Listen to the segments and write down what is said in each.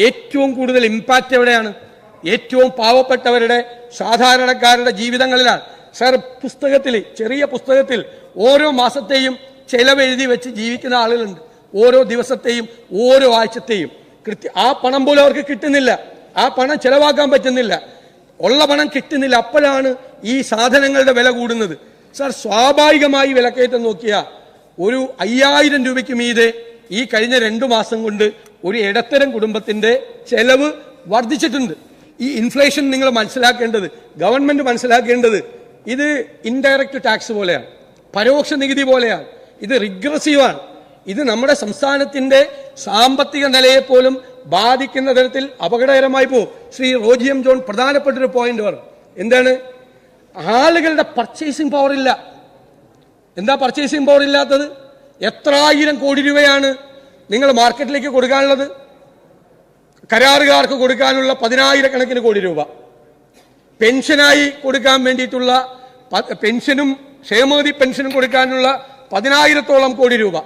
ഏറ്റവും കൂടുതൽ ഇമ്പാക്റ്റ് എവിടെയാണ്? ഏറ്റവും പാവപ്പെട്ടവരുടെ സാധാരണക്കാരുടെ ജീവിതങ്ങളിലാണ്. സാർ, പുസ്തകത്തിൽ, ചെറിയ പുസ്തകത്തിൽ ഓരോ മാസത്തെയും ചെലവെഴുതി വെച്ച് ജീവിക്കുന്ന ആളുകളുണ്ട്. ഓരോ ദിവസത്തെയും ഓരോ ആഴ്ചത്തെയും ആ പണം പോലും അവർക്ക് കിട്ടുന്നില്ല. ആ പണം ചെലവാക്കാൻ പറ്റുന്നില്ല. ഉള്ള പണം കിട്ടുന്നില്ല. അപ്പോഴാണ് ഈ സാധനങ്ങളുടെ വില കൂടുന്നത്. സാർ, സ്വാഭാവികമായി വിലക്കയറ്റം നോക്കിയാൽ ഒരു 5000 രൂപയ്ക്ക് മീതെ ഈ കഴിഞ്ഞ 2 മാസം കൊണ്ട് ഒരു ഇടത്തരം കുടുംബത്തിന്റെ ചെലവ് വർദ്ധിച്ചിട്ടുണ്ട്. ഈ ഇൻഫ്ലേഷൻ നിങ്ങൾ മനസ്സിലാക്കേണ്ടത്, ഗവൺമെന്റ് മനസ്സിലാക്കേണ്ടത്, ഇത് ഇൻഡയറക്റ്റ് ടാക്സ് പോലെയാണ്, പരോക്ഷ നികുതി പോലെയാണ്, ഇത് റിഗ്രസീവാണ്. ഇത് നമ്മുടെ സംസ്ഥാനത്തിന്റെ സാമ്പത്തിക നിലയെ പോലും ബാധിക്കുന്ന തരത്തിൽ അപകടകരമായി പോകും. ശ്രീ റോജി എം ജോൺ പ്രധാനപ്പെട്ടൊരു പോയിന്റ് പറഞ്ഞു. എന്താണ്? ആളുകളുടെ പർച്ചേസിംഗ് പവർ ഇല്ല. എന്താ പർച്ചേസിംഗ് പവർ ഇല്ലാത്തത്? എത്ര 1000 കോടി രൂപയാണ് നിങ്ങൾ മാർക്കറ്റിലേക്ക് കൊടുക്കാനുള്ളത്? കരാറുകാർക്ക് കൊടുക്കാനുള്ള 10,000 കോടി രൂപ, പെൻഷനായി കൊടുക്കാൻ വേണ്ടിയിട്ടുള്ള പെൻഷനും ക്ഷേമനിധി പെൻഷനും കൊടുക്കാനുള്ള 10,000 കോടി രൂപ,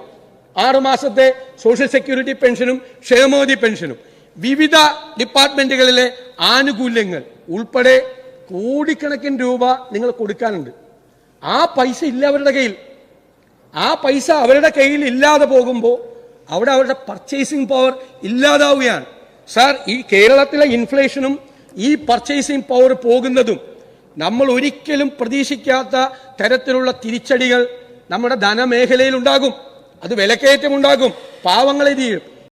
6 മാസത്തെ സോഷ്യൽ സെക്യൂരിറ്റി പെൻഷനും ക്ഷേമനിധി പെൻഷനും, വിവിധ ഡിപ്പാർട്ട്മെന്റുകളിലെ ആനുകൂല്യങ്ങൾ ഉൾപ്പെടെ കോടിക്കണക്കിന് രൂപ നിങ്ങൾ കൊടുക്കാനുണ്ട്. ആ പൈസ ഇല്ല അവരുടെ കയ്യിൽ. ആ പൈസ അവരുടെ കയ്യിൽ ഇല്ലാതെ പോകുമ്പോൾ അവിടെ അവരുടെ പർച്ചേസിംഗ് പവർ ഇല്ലാതാവുകയാണ്. സാർ, ഈ കേരളത്തിലെ ഇൻഫ്ലേഷനും ഈ പർച്ചേസിംഗ് പവർ പോകുന്നതും നമ്മൾ ഒരിക്കലും പ്രതീക്ഷിക്കാത്ത തരത്തിലുള്ള തിരിച്ചടികൾ നമ്മുടെ ധനമേഖലയിൽ ഉണ്ടാകും. അത് വിലക്കയറ്റം ഉണ്ടാകും, പാവങ്ങളെ ചെയ്യും.